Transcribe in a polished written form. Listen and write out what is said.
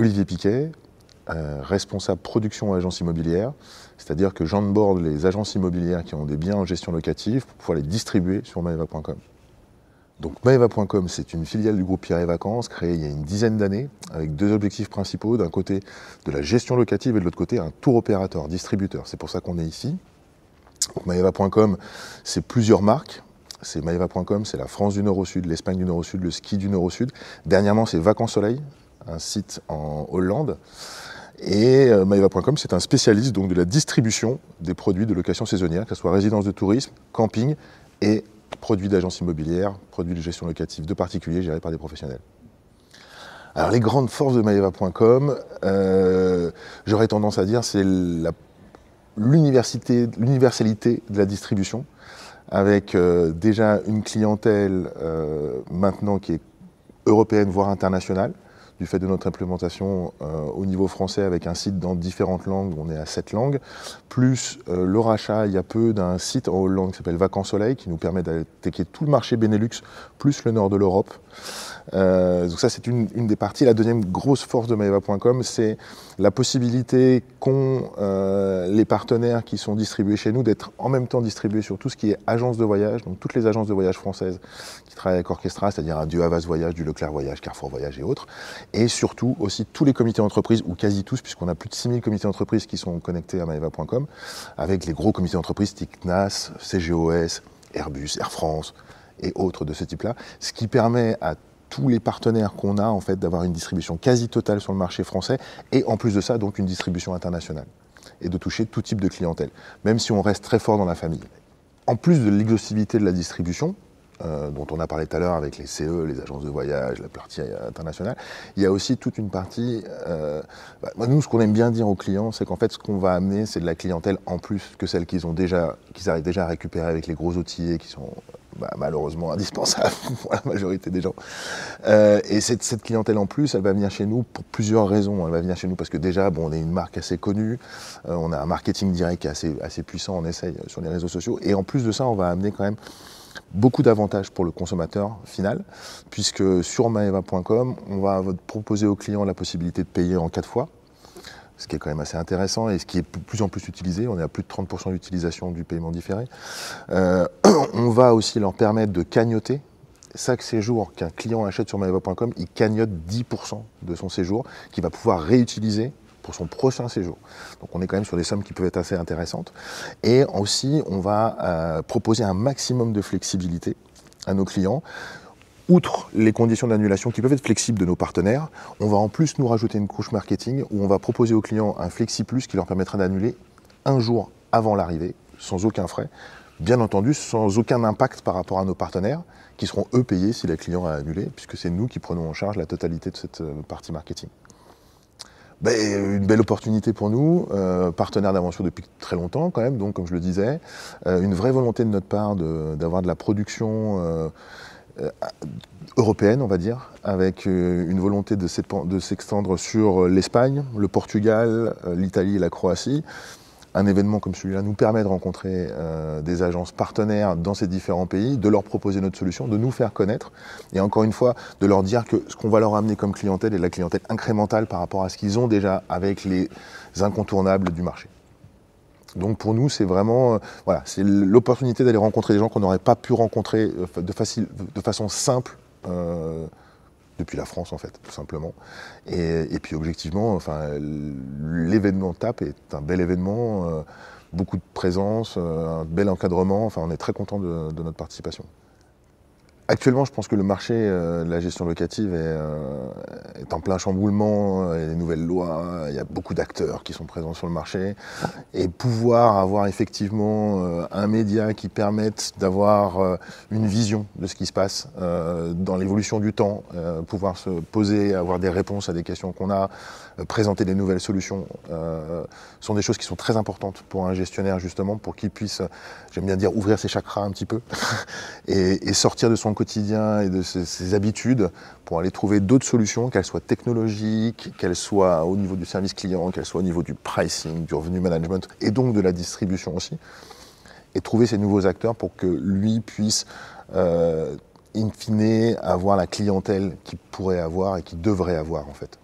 Olivier Piquet, responsable production agence immobilière, c'est-à-dire que j'onboard les agences immobilières qui ont des biens en gestion locative pour pouvoir les distribuer sur maeva.com. Donc maeva.com, c'est une filiale du groupe Pierre et Vacances, créée il y a une dizaine d'années, avec deux objectifs principaux, d'un côté de la gestion locative et de l'autre côté un tour opérateur, distributeur. C'est pour ça qu'on est ici. Maeva.com, c'est plusieurs marques. C'est Maeva.com, c'est la France du Nord au Sud, l'Espagne du Nord au Sud, le ski du Nord au Sud. Dernièrement, c'est Vacances Soleil, un site en Hollande. Et Maeva.com, c'est un spécialiste donc, de la distribution des produits de location saisonnière, que ce soit résidence de tourisme, camping et produits d'agence immobilière, produits de gestion locative de particuliers gérés par des professionnels. Alors les grandes forces de Maeva.com, j'aurais tendance à dire, c'est l'universalité de la distribution, avec déjà une clientèle maintenant qui est européenne, voire internationale, du fait de notre implémentation au niveau français avec un site dans différentes langues, on est à 7 langues, plus le rachat il y a peu d'un site en Hollande qui s'appelle Vacances Soleil, qui nous permet d'attaquer tout le marché Benelux, plus le nord de l'Europe. Donc ça c'est une des parties. La deuxième grosse force de Maeva.com, c'est la possibilité qu'ont les partenaires qui sont distribués chez nous d'être en même temps distribués sur tout ce qui est agence de voyage, donc toutes les agences de voyage françaises qui travaillent avec Orchestra, c'est-à-dire du Havas Voyage, du Leclerc Voyage, Carrefour Voyage et autres, et surtout aussi tous les comités d'entreprise, ou quasi tous, puisqu'on a plus de 6000 comités d'entreprise qui sont connectés à Maeva.com, avec les gros comités d'entreprise type CNAS, CGOS, Airbus, Air France et autres de ce type-là, ce qui permet à tous les partenaires qu'on a en fait d'avoir une distribution quasi totale sur le marché français et en plus de ça donc une distribution internationale et de toucher tout type de clientèle, même si on reste très fort dans la famille. En plus de l'exhaustivité de la distribution, dont on a parlé tout à l'heure avec les CE, les agences de voyage, la partie internationale, il y a aussi toute une partie, nous ce qu'on aime bien dire aux clients, c'est qu'en fait ce qu'on va amener c'est de la clientèle en plus que celle qu'ils arrivent déjà à récupérer avec les gros outillés qui sont malheureusement indispensables pour la majorité des gens. Et cette clientèle en plus, elle va venir chez nous pour plusieurs raisons. Elle va venir chez nous parce que déjà, on est une marque assez connue, on a un marketing direct qui est assez puissant, on essaye sur les réseaux sociaux. Et en plus de ça, on va amener quand même beaucoup d'avantages pour le consommateur final, puisque sur maeva.com, on va proposer aux clients la possibilité de payer en 4 fois, ce qui est quand même assez intéressant et ce qui est de plus en plus utilisé. On est à plus de 30% d'utilisation du paiement différé. On va aussi leur permettre de cagnotter. Chaque séjour qu'un client achète sur maeva.com, il cagnotte 10% de son séjour qu'il va pouvoir réutiliser pour son prochain séjour. Donc on est quand même sur des sommes qui peuvent être assez intéressantes. Et aussi, on va proposer un maximum de flexibilité à nos clients. Outre les conditions d'annulation qui peuvent être flexibles de nos partenaires, on va en plus nous rajouter une couche marketing où on va proposer aux clients un Flexi Plus qui leur permettra d'annuler un jour avant l'arrivée, sans aucun frais. Bien entendu, sans aucun impact par rapport à nos partenaires, qui seront eux payés si le client a annulé, puisque c'est nous qui prenons en charge la totalité de cette partie marketing. Une belle opportunité pour nous, partenaire d'Aventure depuis très longtemps quand même, donc comme je le disais, une vraie volonté de notre part d'avoir de la production européenne, on va dire, avec une volonté de s'extendre sur l'Espagne, le Portugal, l'Italie et la Croatie. Un événement comme celui-là nous permet de rencontrer des agences partenaires dans ces différents pays, de leur proposer notre solution, de nous faire connaître et encore une fois de leur dire que ce qu'on va leur amener comme clientèle est de la clientèle incrémentale par rapport à ce qu'ils ont déjà avec les incontournables du marché. Donc pour nous, c'est vraiment c'est l'opportunité d'aller rencontrer des gens qu'on n'aurait pas pu rencontrer de façon simple depuis la France en fait, tout simplement. Et puis objectivement, l'événement TAP est un bel événement, beaucoup de présence, un bel encadrement, on est très content de notre participation. Actuellement, je pense que le marché de la gestion locative est en plein chamboulement, il y a des nouvelles lois, il y a beaucoup d'acteurs qui sont présents sur le marché. Et pouvoir avoir effectivement un média qui permette d'avoir une vision de ce qui se passe dans l'évolution du temps, pouvoir se poser, avoir des réponses à des questions qu'on a, présenter des nouvelles solutions, sont des choses qui sont très importantes pour un gestionnaire justement, pour qu'il puisse, j'aime bien dire, ouvrir ses chakras un petit peu et sortir de son quotidien et de ses habitudes pour aller trouver d'autres solutions, qu'elles soient technologiques, qu'elles soient au niveau du service client, qu'elles soient au niveau du pricing, du revenu management et donc de la distribution aussi, et trouver ces nouveaux acteurs pour que lui puisse in fine avoir la clientèle qu'il pourrait avoir et qu'il devrait avoir en fait.